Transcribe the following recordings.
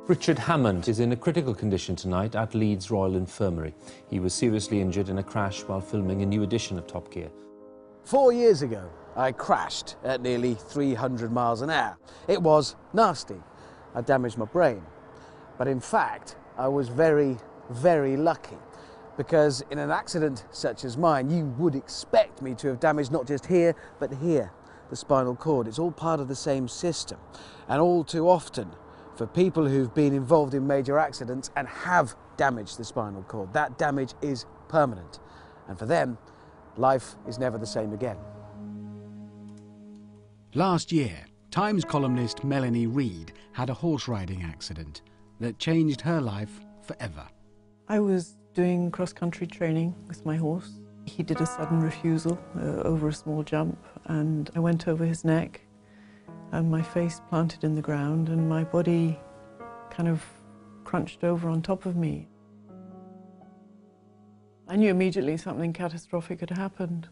Richard Hammond is in a critical condition tonight at Leeds Royal Infirmary. He was seriously injured in a crash while filming a new edition of Top Gear. 4 years ago, I crashed at nearly 300 miles an hour. It was nasty. I damaged my brain. But in fact, I was very, very lucky, because in an accident such as mine, you would expect me to have damaged not just here, but here, the spinal cord. It's all part of the same system. And all too often, for people who've been involved in major accidents and have damaged the spinal cord, that damage is permanent. And for them, life is never the same again. Last year, Times columnist Melanie Reid had a horse riding accident that changed her life forever. I was doing cross-country training with my horse. He did a sudden refusal over a small jump, and I went over his neck and my face planted in the ground and my body kind of crunched over on top of me. I knew immediately something catastrophic had happened,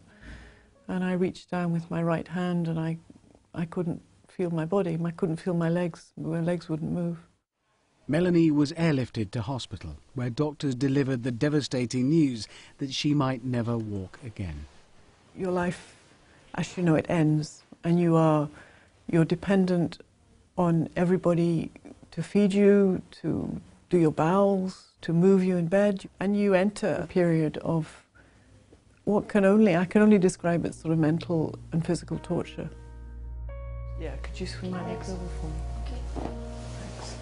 and I reached down with my right hand and I couldn't feel my body, I couldn't feel my legs wouldn't move. Melanie was airlifted to hospital, where doctors delivered the devastating news that she might never walk again. Your life, as you know it, ends, and you're dependent on everybody to feed you, to do your bowels, to move you in bed, and you enter a period of I can only describe it sort of mental and physical torture. Yeah, could you swing my legs over for me? Okay. Thanks.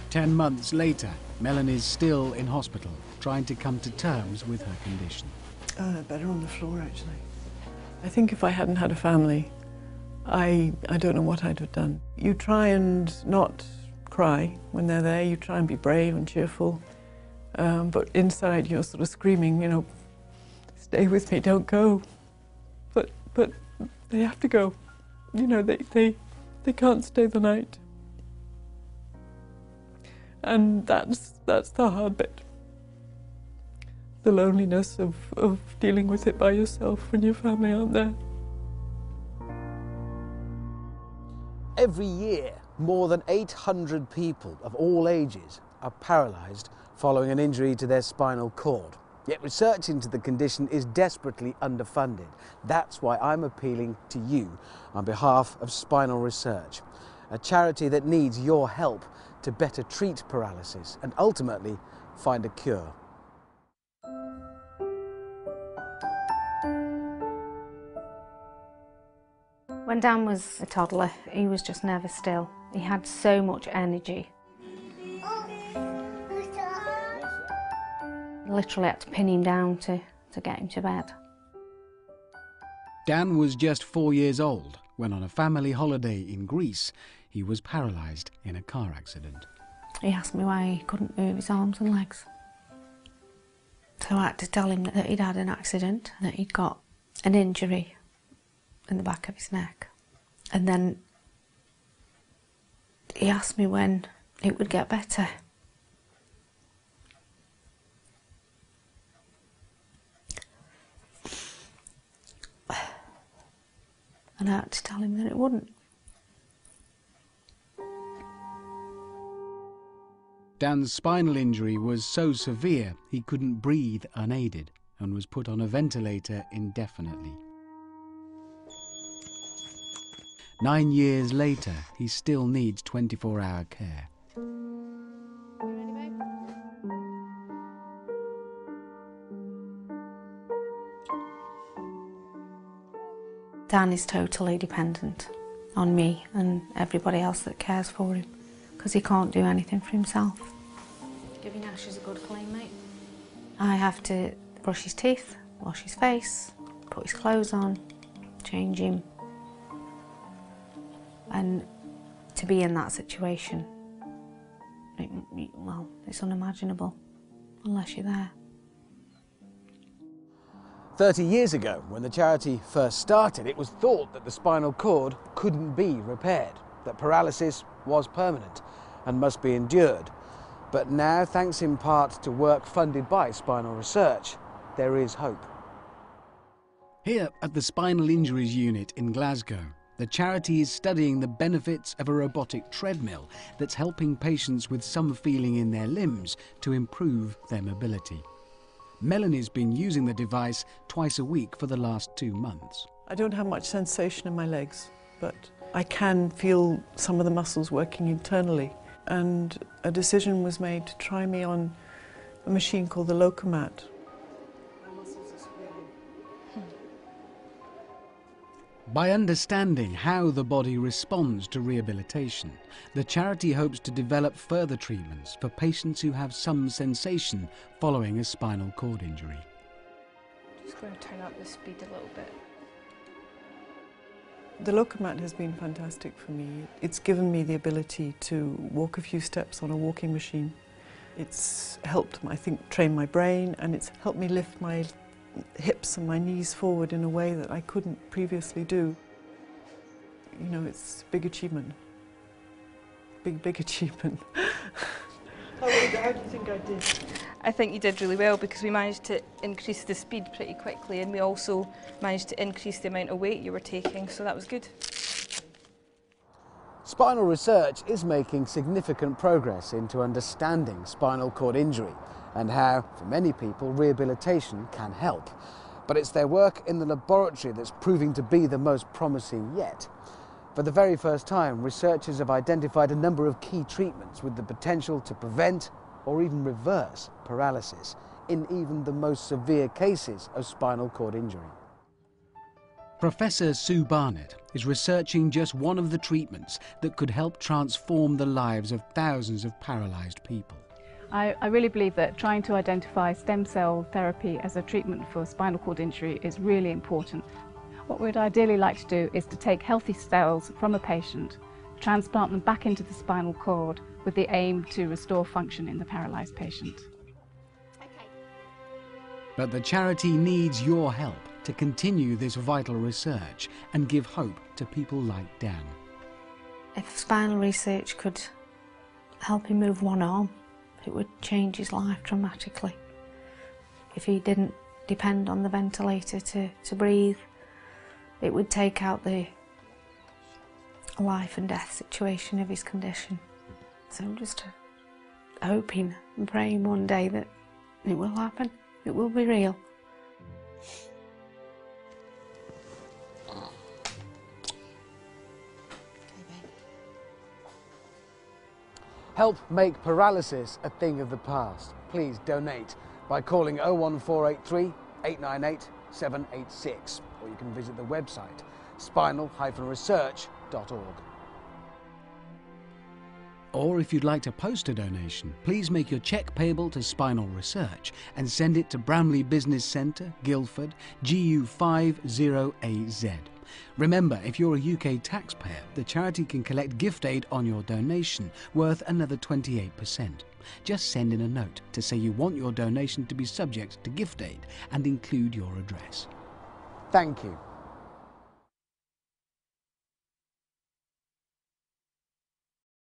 10 months later, Melanie's still in hospital, trying to come to terms with her condition. Better on the floor, actually. I think if I hadn't had a family, I don't know what I'd have done. You try and not cry when they're there, you try and be brave and cheerful, but inside you're sort of screaming, you know, stay with me, don't go. But they have to go. You know, they can't stay the night. And that's the hard bit. The loneliness of dealing with it by yourself when your family aren't there. Every year, more than 800 people of all ages are paralysed following an injury to their spinal cord. Yet research into the condition is desperately underfunded. That's why I'm appealing to you on behalf of Spinal Research, a charity that needs your help to better treat paralysis and ultimately find a cure. When Dan was a toddler, he was just never still. He had so much energy. Literally had to pin him down to get him to bed. Dan was just 4 years old when, on a family holiday in Greece, he was paralysed in a car accident. He asked me why he couldn't move his arms and legs. So I had to tell him that he'd had an accident, that he'd got an injury in the back of his neck. And then he asked me when it would get better. And I had to tell him that it wouldn't. Dan's spinal injury was so severe he couldn't breathe unaided and was put on a ventilator indefinitely. 9 years later, he still needs 24-hour care. Dan is totally dependent on me and everybody else that cares for him, because he can't do anything for himself. Giving Ashes a good clean, mate. I have to brush his teeth, wash his face, put his clothes on, change him. And to be in that situation, well, it's unimaginable unless you're there. 30 years ago, when the charity first started, it was thought that the spinal cord couldn't be repaired, that paralysis was permanent and must be endured. But now, thanks in part to work funded by Spinal Research, there is hope. Here at the Spinal Injuries Unit in Glasgow, The charity is studying the benefits of a robotic treadmill that's helping patients with some feeling in their limbs to improve their mobility. Melanie's been using the device twice a week for the last 2 months. I don't have much sensation in my legs, but I can feel some of the muscles working internally. And a decision was made to try me on a machine called the Locomat. By understanding how the body responds to rehabilitation, the charity hopes to develop further treatments for patients who have some sensation following a spinal cord injury. Just going to turn up the speed a little bit. The Locomat has been fantastic for me. It's given me the ability to walk a few steps on a walking machine. It's helped, I think, train my brain, and it's helped me lift my hips and my knees forward in a way that I couldn't previously do. You know, it's a big achievement. Big achievement. How do you think I did? I think you did really well, because we managed to increase the speed pretty quickly, and we also managed to increase the amount of weight you were taking, so that was good. Spinal research is making significant progress into understanding spinal cord injury and how, for many people, rehabilitation can help. But it's their work in the laboratory that's proving to be the most promising yet. For the very first time, researchers have identified a number of key treatments with the potential to prevent or even reverse paralysis in even the most severe cases of spinal cord injury. Professor Sue Barnett is researching just one of the treatments that could help transform the lives of thousands of paralysed people. I really believe that trying to identify stem cell therapy as a treatment for spinal cord injury is really important. What we'd ideally like to do is to take healthy cells from a patient, transplant them back into the spinal cord with the aim to restore function in the paralysed patient. But the charity needs your help to continue this vital research and give hope to people like Dan. If spinal research could help him move one arm, it would change his life dramatically. If he didn't depend on the ventilator to breathe, it would take out the life and death situation of his condition. So I'm just hoping and praying one day that it will happen, it will be real. Help make paralysis a thing of the past. Please donate by calling 01483 898 786, or you can visit the website spinal-research.org. Or if you'd like to post a donation, please make your cheque payable to Spinal Research and send it to Bramley Business Centre, Guildford, GU50AZ. Remember, if you're a UK taxpayer, the charity can collect gift aid on your donation, worth another 28%. Just send in a note to say you want your donation to be subject to gift aid and include your address. Thank you.